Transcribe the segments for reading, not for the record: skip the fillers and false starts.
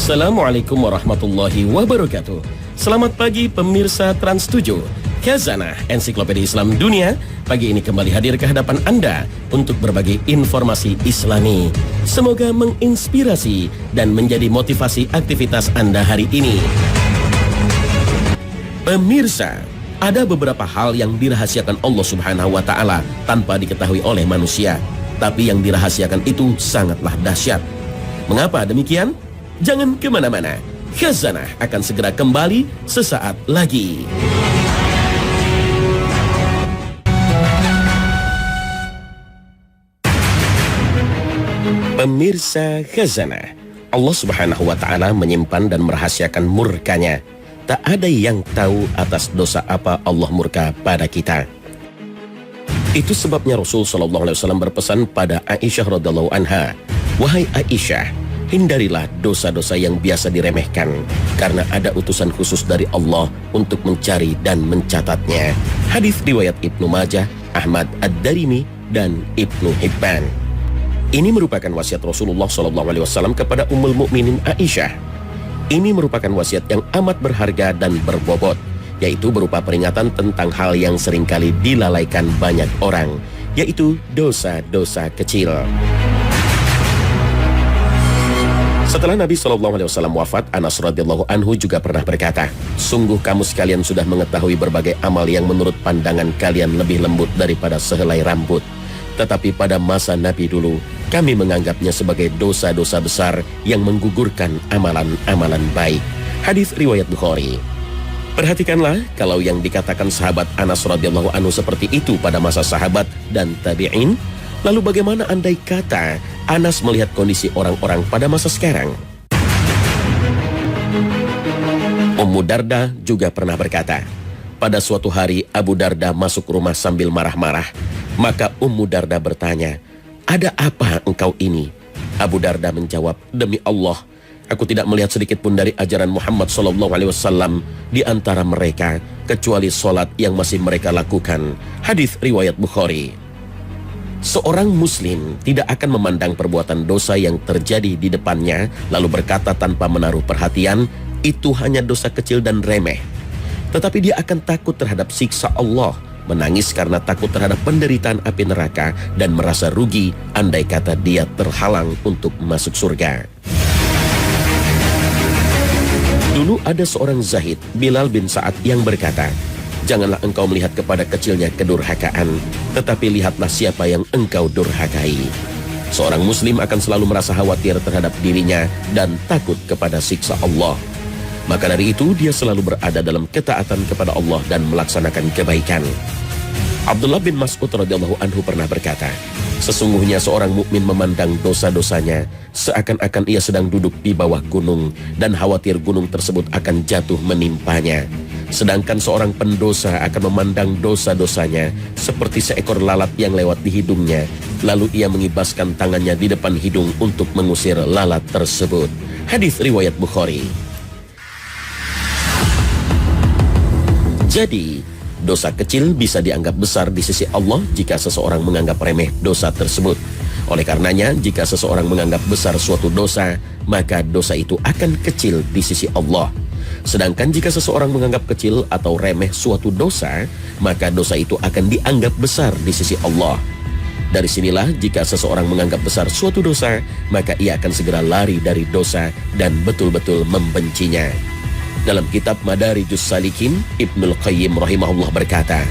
Assalamualaikum warahmatullahi wabarakatuh. Selamat pagi pemirsa Trans 7. Khazanah Ensiklopedia Islam Dunia pagi ini kembali hadir ke hadapan Anda untuk berbagi informasi Islami. Semoga menginspirasi dan menjadi motivasi aktivitas Anda hari ini. Pemirsa, ada beberapa hal yang dirahasiakan Allah Subhanahu wa Ta'ala tanpa diketahui oleh manusia, tapi yang dirahasiakan itu sangatlah dahsyat. Mengapa demikian? Jangan kemana-mana. Khazanah akan segera kembali sesaat lagi. Pemirsa Khazanah, Allah Subhanahu wa Ta'ala menyimpan dan merahasiakan murkanya. Tak ada yang tahu atas dosa apa Allah murka pada kita. Itu sebabnya Rasul sallallahu alaihi wasallam berpesan pada Aisyah radhiyallahu anha, "Wahai Aisyah, hindarilah dosa-dosa yang biasa diremehkan, karena ada utusan khusus dari Allah untuk mencari dan mencatatnya." Hadis riwayat Ibnu Majah, Ahmad Ad-Darimi, dan Ibnu Hibban. Ini merupakan wasiat Rasulullah SAW kepada Ummul Mukminin Aisyah. Ini merupakan wasiat yang amat berharga dan berbobot, yaitu berupa peringatan tentang hal yang seringkali dilalaikan banyak orang, yaitu dosa-dosa kecil. Setelah Nabi SAW wafat, Anas radhiyallahu anhu juga pernah berkata, "Sungguh kamu sekalian sudah mengetahui berbagai amal yang menurut pandangan kalian lebih lembut daripada sehelai rambut. Tetapi pada masa Nabi dulu, kami menganggapnya sebagai dosa-dosa besar yang menggugurkan amalan-amalan baik." Hadis riwayat Bukhari. Perhatikanlah, kalau yang dikatakan sahabat Anas radhiyallahu anhu seperti itu pada masa sahabat dan tabi'in, lalu bagaimana andai kata Anas melihat kondisi orang-orang pada masa sekarang? Ummu Darda juga pernah berkata, pada suatu hari Abu Darda masuk rumah sambil marah-marah. Maka Ummu Darda bertanya, "Ada apa engkau ini?" Abu Darda menjawab, "Demi Allah, aku tidak melihat sedikit pun dari ajaran Muhammad SAW di antara mereka, kecuali solat yang masih mereka lakukan." Hadis riwayat Bukhari. Seorang muslim tidak akan memandang perbuatan dosa yang terjadi di depannya, lalu berkata tanpa menaruh perhatian, itu hanya dosa kecil dan remeh. Tetapi dia akan takut terhadap siksa Allah, menangis karena takut terhadap penderitaan api neraka, dan merasa rugi andai kata dia terhalang untuk masuk surga. Dulu ada seorang zahid, Bilal bin Sa'ad, yang berkata, "Janganlah engkau melihat kepada kecilnya kedurhakaan, tetapi lihatlah siapa yang engkau durhakai." Seorang muslim akan selalu merasa khawatir terhadap dirinya dan takut kepada siksa Allah. Maka dari itu dia selalu berada dalam ketaatan kepada Allah dan melaksanakan kebaikan. Abdullah bin Mas'ud radhiyallahu anhu pernah berkata, "Sesungguhnya seorang mukmin memandang dosa-dosanya seakan-akan ia sedang duduk di bawah gunung dan khawatir gunung tersebut akan jatuh menimpanya. Sedangkan seorang pendosa akan memandang dosa-dosanya seperti seekor lalat yang lewat di hidungnya, lalu ia mengibaskan tangannya di depan hidung untuk mengusir lalat tersebut." Hadis riwayat Bukhari. Jadi, dosa kecil bisa dianggap besar di sisi Allah jika seseorang menganggap remeh dosa tersebut. Oleh karenanya, jika seseorang menganggap besar suatu dosa, maka dosa itu akan kecil di sisi Allah. Sedangkan jika seseorang menganggap kecil atau remeh suatu dosa, maka dosa itu akan dianggap besar di sisi Allah. Dari sinilah, jika seseorang menganggap besar suatu dosa, maka ia akan segera lari dari dosa dan betul-betul membencinya. Dalam kitab Madarijus Salikin, Ibnul Qayyim rahimahullah berkata,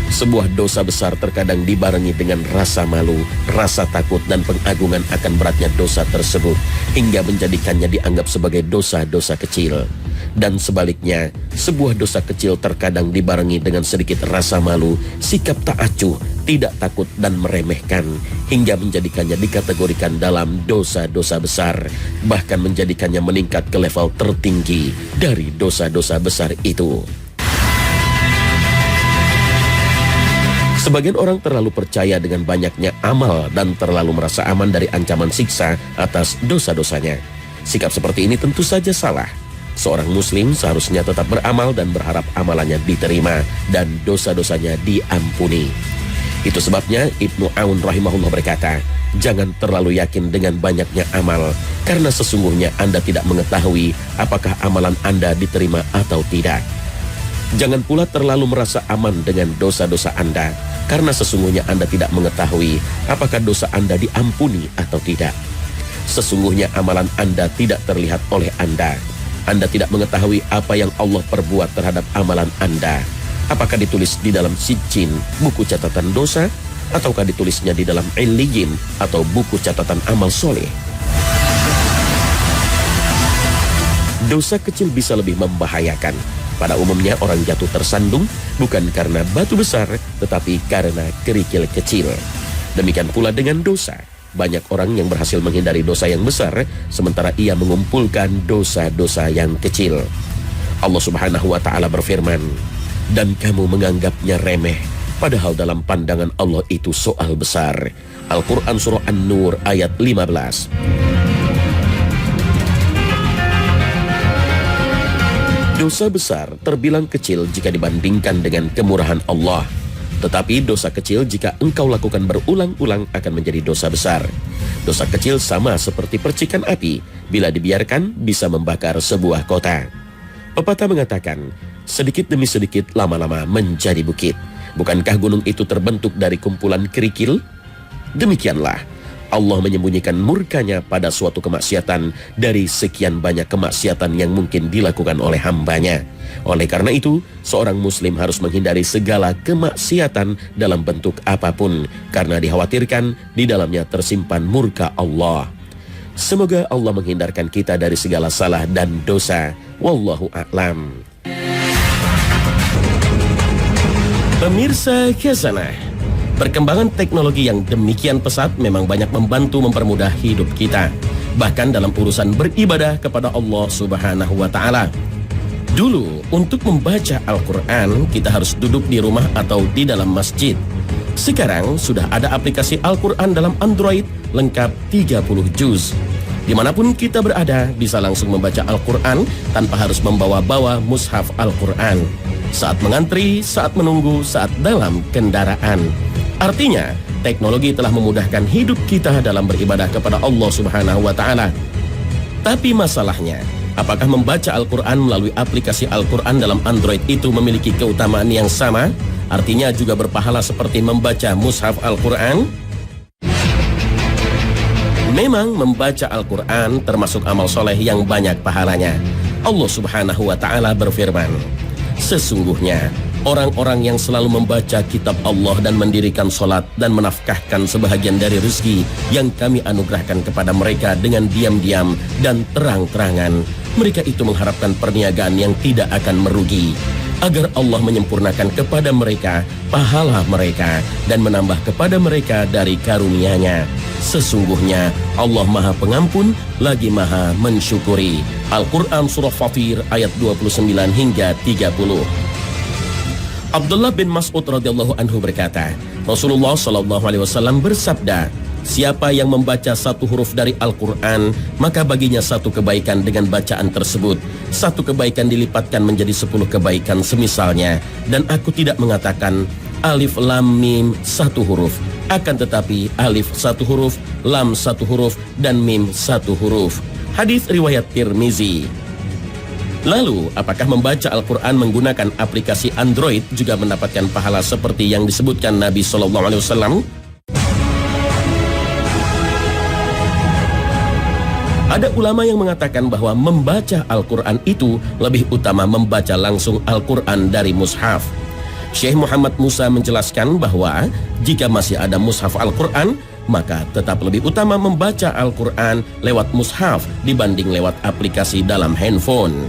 sebuah dosa besar terkadang dibarengi dengan rasa malu, rasa takut, dan pengagungan akan beratnya dosa tersebut, hingga menjadikannya dianggap sebagai dosa-dosa kecil. Dan sebaliknya, sebuah dosa kecil terkadang dibarengi dengan sedikit rasa malu, sikap tak acuh, tidak takut, dan meremehkan, hingga menjadikannya dikategorikan dalam dosa-dosa besar, bahkan menjadikannya meningkat ke level tertinggi dari dosa-dosa besar itu. Sebagian orang terlalu percaya dengan banyaknya amal dan terlalu merasa aman dari ancaman siksa atas dosa-dosanya. Sikap seperti ini tentu saja salah. Seorang muslim seharusnya tetap beramal dan berharap amalannya diterima dan dosa-dosanya diampuni. Itu sebabnya Ibnu Aun rahimahullah berkata, Jangan terlalu yakin dengan banyaknya amal, karena sesungguhnya Anda tidak mengetahui apakah amalan Anda diterima atau tidak. Jangan pula terlalu merasa aman dengan dosa-dosa Anda, karena sesungguhnya Anda tidak mengetahui apakah dosa Anda diampuni atau tidak. Sesungguhnya amalan Anda tidak terlihat oleh Anda. Anda tidak mengetahui apa yang Allah perbuat terhadap amalan Anda. Apakah ditulis di dalam Sijjin, buku catatan dosa, ataukah ditulisnya di dalam Illiyin atau buku catatan amal soleh? Dosa kecil bisa lebih membahayakan. Pada umumnya orang jatuh tersandung bukan karena batu besar, tetapi karena kerikil kecil. Demikian pula dengan dosa. Banyak orang yang berhasil menghindari dosa yang besar, sementara ia mengumpulkan dosa-dosa yang kecil. Allah Subhanahu wa Ta'ala berfirman, "Dan kamu menganggapnya remeh, padahal dalam pandangan Allah itu soal besar." Al-Quran Surah An-Nur ayat 15. Dosa besar terbilang kecil jika dibandingkan dengan kemurahan Allah. Tetapi dosa kecil jika engkau lakukan berulang-ulang akan menjadi dosa besar. Dosa kecil sama seperti percikan api, bila dibiarkan bisa membakar sebuah kota. Pepatah mengatakan, sedikit demi sedikit lama-lama menjadi bukit. Bukankah gunung itu terbentuk dari kumpulan kerikil? Demikianlah Allah menyembunyikan murkanya pada suatu kemaksiatan dari sekian banyak kemaksiatan yang mungkin dilakukan oleh hambanya. Oleh karena itu, seorang muslim harus menghindari segala kemaksiatan dalam bentuk apapun, karena dikhawatirkan di dalamnya tersimpan murka Allah. Semoga Allah menghindarkan kita dari segala salah dan dosa. Wallahu a'lam. Pemirsa Khazanah, perkembangan teknologi yang demikian pesat memang banyak membantu mempermudah hidup kita, bahkan dalam urusan beribadah kepada Allah Subhanahu wa Ta'ala. Dulu, untuk membaca Al-Quran, kita harus duduk di rumah atau di dalam masjid. Sekarang sudah ada aplikasi Al-Quran dalam Android lengkap 30 juz. Dimanapun kita berada, bisa langsung membaca Al-Quran tanpa harus membawa-bawa mushaf Al-Quran. Saat mengantri, saat menunggu, saat dalam kendaraan. Artinya, teknologi telah memudahkan hidup kita dalam beribadah kepada Allah Subhanahu wa Ta'ala. Tapi masalahnya, apakah membaca Al-Quran melalui aplikasi Al-Quran dalam Android itu memiliki keutamaan yang sama? Artinya juga berpahala seperti membaca mushaf Al-Quran? Memang membaca Al-Quran termasuk amal soleh yang banyak pahalanya. Allah Subhanahu wa Ta'ala berfirman, sesungguhnya orang-orang yang selalu membaca kitab Allah dan mendirikan sholat dan menafkahkan sebahagian dari rezeki yang kami anugerahkan kepada mereka dengan diam-diam dan terang-terangan, mereka itu mengharapkan perniagaan yang tidak akan merugi, agar Allah menyempurnakan kepada mereka pahala mereka dan menambah kepada mereka dari karunia-Nya. Sesungguhnya Allah Maha Pengampun lagi Maha Mensyukuri. Al-Quran Surah Fatir ayat 29 hingga 30. Abdullah bin Mas'ud radhiyallahu anhu berkata, Rasulullah sallallahu alaihi wasallam bersabda, siapa yang membaca satu huruf dari Al-Quran, maka baginya satu kebaikan dengan bacaan tersebut. Satu kebaikan dilipatkan menjadi 10 kebaikan semisalnya. Dan aku tidak mengatakan alif lam mim satu huruf, akan tetapi alif satu huruf, lam satu huruf, dan mim satu huruf. Hadis riwayat Tirmizi. Lalu, apakah membaca Al-Quran menggunakan aplikasi Android juga mendapatkan pahala seperti yang disebutkan Nabi SAW? Ada ulama yang mengatakan bahwa membaca Al-Quran itu lebih utama membaca langsung Al-Quran dari mushaf. Syekh Muhammad Musa menjelaskan bahwa jika masih ada mushaf Al-Quran, maka tetap lebih utama membaca Al-Quran lewat mushaf dibanding lewat aplikasi dalam handphone.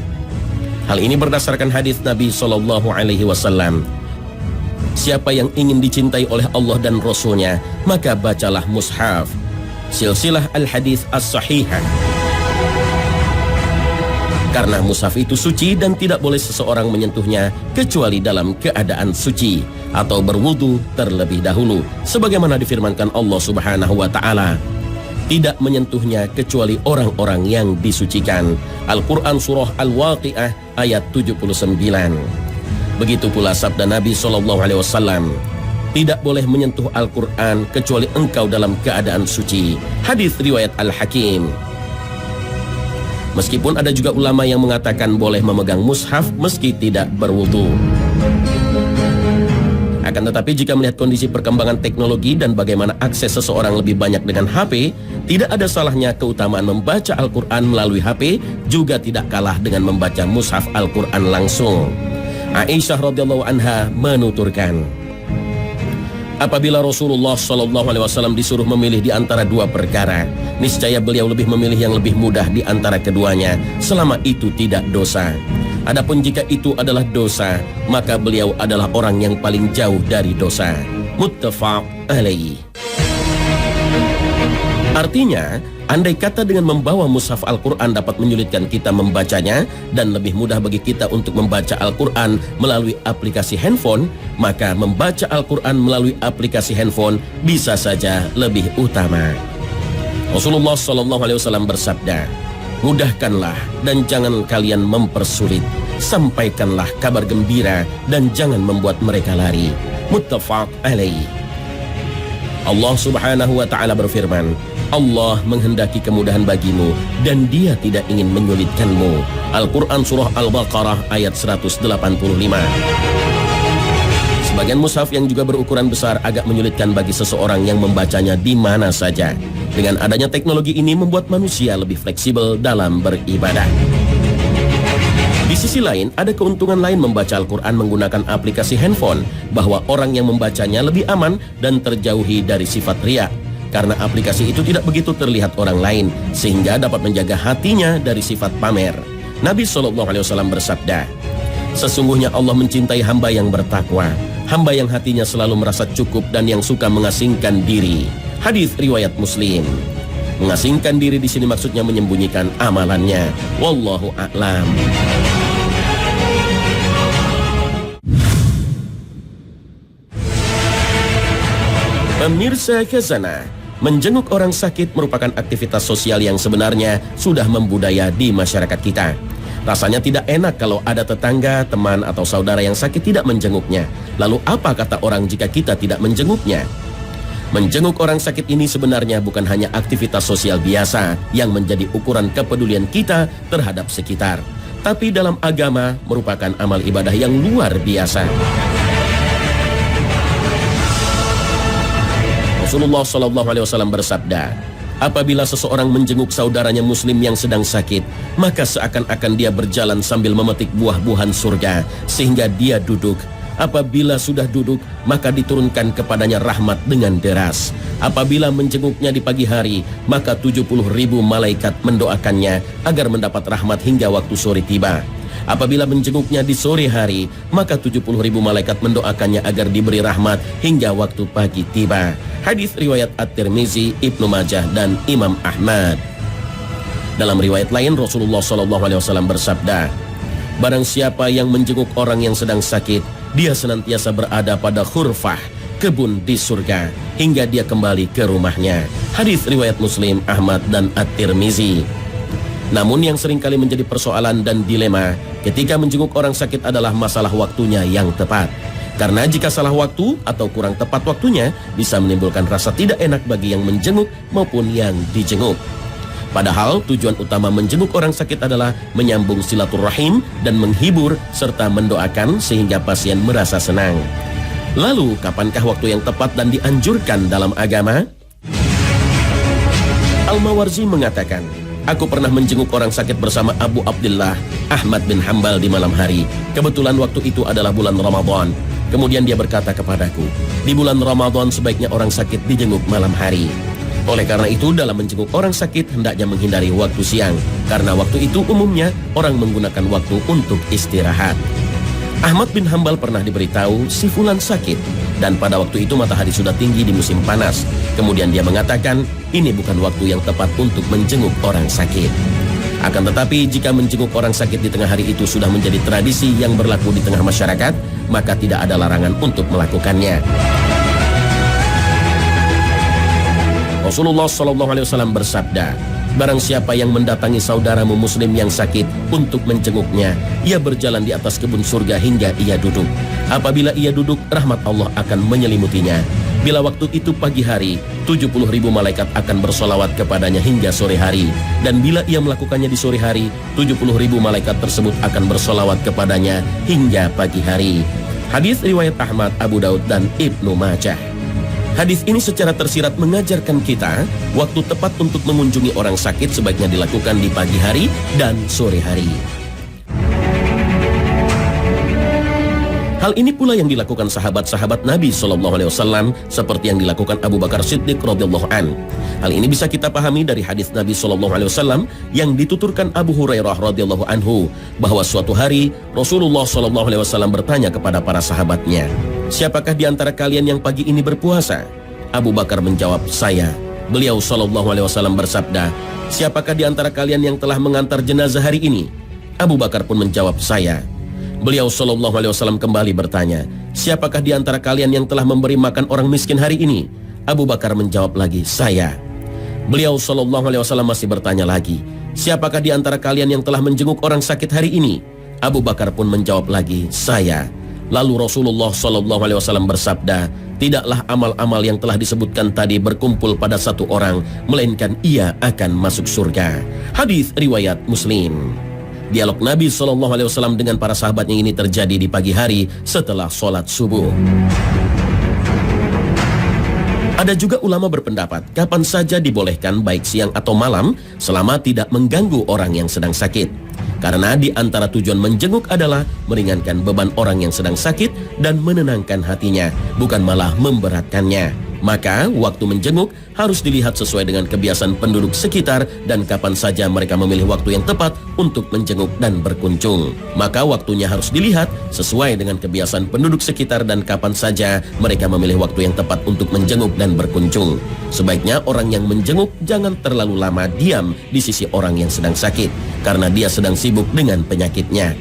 Hal ini berdasarkan hadis Nabi SAW. Siapa yang ingin dicintai oleh Allah dan Rasulnya, maka bacalah mushaf. Silsilah al-hadis as-sahihah. Karena mushaf itu suci dan tidak boleh seseorang menyentuhnya kecuali dalam keadaan suci atau berwudu terlebih dahulu, sebagaimana difirmankan Allah Subhanahu wa Ta'ala, tidak menyentuhnya kecuali orang-orang yang disucikan. Al-Quran Surah Al-Waqi'ah ayat 79. Begitu pula sabda Nabi SAW, Tidak boleh menyentuh Al-Quran kecuali engkau dalam keadaan suci. Hadis riwayat Al-Hakim. Meskipun ada juga ulama yang mengatakan boleh memegang mushaf meski tidak berwudu. Akan tetapi jika melihat kondisi perkembangan teknologi dan bagaimana akses seseorang lebih banyak dengan HP, tidak ada salahnya keutamaan membaca Al-Quran melalui HP juga tidak kalah dengan membaca mushaf Al-Quran langsung. Aisyah radhiyallahu anha menuturkan, apabila Rasulullah SAW disuruh memilih di antara dua perkara, niscaya beliau lebih memilih yang lebih mudah di antara keduanya, selama itu tidak dosa. Adapun jika itu adalah dosa, maka beliau adalah orang yang paling jauh dari dosa. Muttafaq alaihi. Artinya, andai kata dengan membawa mushaf Al-Quran dapat menyulitkan kita membacanya dan lebih mudah bagi kita untuk membaca Al-Quran melalui aplikasi handphone, maka membaca Al-Quran melalui aplikasi handphone bisa saja lebih utama. Rasulullah SAW bersabda, mudahkanlah dan jangan kalian mempersulit, sampaikanlah kabar gembira dan jangan membuat mereka lari. Muttafaq alaihi. Allah Subhanahu wa ta'ala berfirman, Allah menghendaki kemudahan bagimu dan Dia tidak ingin menyulitkanmu. Al-Quran Surah Al-Baqarah ayat 185. Sebagian mushaf yang juga berukuran besar agak menyulitkan bagi seseorang yang membacanya di mana saja. Dengan adanya teknologi ini membuat manusia lebih fleksibel dalam beribadah. Di sisi lain, ada keuntungan lain membaca Al-Quran menggunakan aplikasi handphone, bahwa orang yang membacanya lebih aman dan terjauhi dari sifat riya. Karena aplikasi itu tidak begitu terlihat orang lain, sehingga dapat menjaga hatinya dari sifat pamer. Nabi SAW bersabda, sesungguhnya Allah mencintai hamba yang bertakwa, hamba yang hatinya selalu merasa cukup dan yang suka mengasingkan diri. Hadis riwayat Muslim. Mengasingkan diri di sini maksudnya menyembunyikan amalannya. Wallahu a'lam. Pemirsa Khazanah, menjenguk orang sakit merupakan aktivitas sosial yang sebenarnya sudah membudaya di masyarakat kita. Rasanya tidak enak kalau ada tetangga, teman, atau saudara yang sakit tidak menjenguknya. Lalu apa kata orang jika kita tidak menjenguknya? Menjenguk orang sakit ini sebenarnya bukan hanya aktivitas sosial biasa yang menjadi ukuran kepedulian kita terhadap sekitar, tapi dalam agama merupakan amal ibadah yang luar biasa. Rasulullah SAW bersabda, apabila seseorang menjenguk saudaranya muslim yang sedang sakit, maka seakan-akan dia berjalan sambil memetik buah-buahan surga, sehingga dia duduk. Apabila sudah duduk, maka diturunkan kepadanya rahmat dengan deras. Apabila menjenguknya di pagi hari, maka 70.000 malaikat mendoakannya agar mendapat rahmat hingga waktu sore tiba. Apabila menjenguknya di sore hari, maka 70.000 malaikat mendoakannya agar diberi rahmat hingga waktu pagi tiba. Hadis riwayat At-Tirmizi, Ibnu Majah, dan Imam Ahmad. Dalam riwayat lain, Rasulullah SAW bersabda, barang siapa yang menjenguk orang yang sedang sakit, dia senantiasa berada pada khurfah, kebun di surga, hingga dia kembali ke rumahnya. Hadis riwayat Muslim, Ahmad, dan At-Tirmizi. Namun yang seringkali menjadi persoalan dan dilema ketika menjenguk orang sakit adalah masalah waktunya yang tepat. Karena jika salah waktu atau kurang tepat waktunya, bisa menimbulkan rasa tidak enak bagi yang menjenguk maupun yang dijenguk. Padahal tujuan utama menjenguk orang sakit adalah menyambung silaturahim dan menghibur serta mendoakan sehingga pasien merasa senang. Lalu, kapankah waktu yang tepat dan dianjurkan dalam agama? Al-Mawarzi mengatakan, aku pernah menjenguk orang sakit bersama Abu Abdullah Ahmad bin Hanbal di malam hari. Kebetulan waktu itu adalah bulan Ramadan. Kemudian dia berkata kepadaku, di bulan Ramadan sebaiknya orang sakit dijenguk malam hari. Oleh karena itu, dalam menjenguk orang sakit hendaknya menghindari waktu siang, karena waktu itu umumnya orang menggunakan waktu untuk istirahat. Ahmad bin Hanbal pernah diberitahu si fulan sakit, dan pada waktu itu matahari sudah tinggi di musim panas. Kemudian dia mengatakan, ini bukan waktu yang tepat untuk menjenguk orang sakit. Akan tetapi jika menjenguk orang sakit di tengah hari itu sudah menjadi tradisi yang berlaku di tengah masyarakat, maka tidak ada larangan untuk melakukannya. Rasulullah SAW bersabda, Barang siapa yang mendatangi saudaramu muslim yang sakit untuk menjenguknya, ia berjalan di atas kebun surga hingga ia duduk. Apabila ia duduk, rahmat Allah akan menyelimutinya. Bila waktu itu pagi hari, 70.000 malaikat akan bersolawat kepadanya hingga sore hari. Dan bila ia melakukannya di sore hari, 70.000 malaikat tersebut akan bersolawat kepadanya hingga pagi hari. Hadis riwayat Ahmad, Abu Daud, dan Ibnu Majah. Hadis ini secara tersirat mengajarkan kita waktu tepat untuk mengunjungi orang sakit sebaiknya dilakukan di pagi hari dan sore hari. Hal ini pula yang dilakukan sahabat-sahabat Nabi SAW seperti yang dilakukan Abu Bakar Siddiq radhiyallahu an. Hal ini bisa kita pahami dari hadis Nabi SAW yang dituturkan Abu Hurairah radhiyallahu anhu bahwa suatu hari Rasulullah SAW bertanya kepada para sahabatnya, "Siapakah di antara kalian yang pagi ini berpuasa?" Abu Bakar menjawab, "Saya." Beliau SAW bersabda, "Siapakah di antara kalian yang telah mengantar jenazah hari ini?" Abu Bakar pun menjawab, "Saya." Beliau SAW kembali bertanya, "Siapakah di antara kalian yang telah memberi makan orang miskin hari ini?" Abu Bakar menjawab lagi, "Saya." Beliau SAW masih bertanya lagi, "Siapakah di antara kalian yang telah menjenguk orang sakit hari ini?" Abu Bakar pun menjawab lagi, "Saya." Lalu Rasulullah SAW bersabda, "Tidaklah amal-amal yang telah disebutkan tadi berkumpul pada satu orang, melainkan ia akan masuk surga." Hadis riwayat Muslim. Dialog Nabi SAW dengan para sahabatnya ini terjadi di pagi hari setelah sholat subuh. Ada juga ulama berpendapat kapan saja dibolehkan baik siang atau malam selama tidak mengganggu orang yang sedang sakit. Karena di antara tujuan menjenguk adalah meringankan beban orang yang sedang sakit dan menenangkan hatinya, bukan malah memberatkannya. Maka waktu menjenguk harus dilihat sesuai dengan kebiasaan penduduk sekitar dan kapan saja mereka memilih waktu yang tepat untuk menjenguk dan berkunjung. Maka waktunya harus dilihat sesuai dengan kebiasaan penduduk sekitar dan kapan saja mereka memilih waktu yang tepat untuk menjenguk dan berkunjung. Sebaiknya orang yang menjenguk jangan terlalu lama diam di sisi orang yang sedang sakit, karena dia sedang sibuk dengan penyakitnya.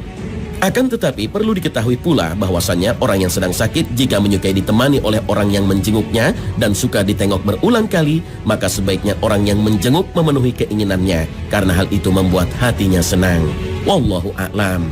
Akan tetapi perlu diketahui pula bahwasannya orang yang sedang sakit jika menyukai ditemani oleh orang yang menjenguknya dan suka ditengok berulang kali, maka sebaiknya orang yang menjenguk memenuhi keinginannya karena hal itu membuat hatinya senang. Wallahu a'lam.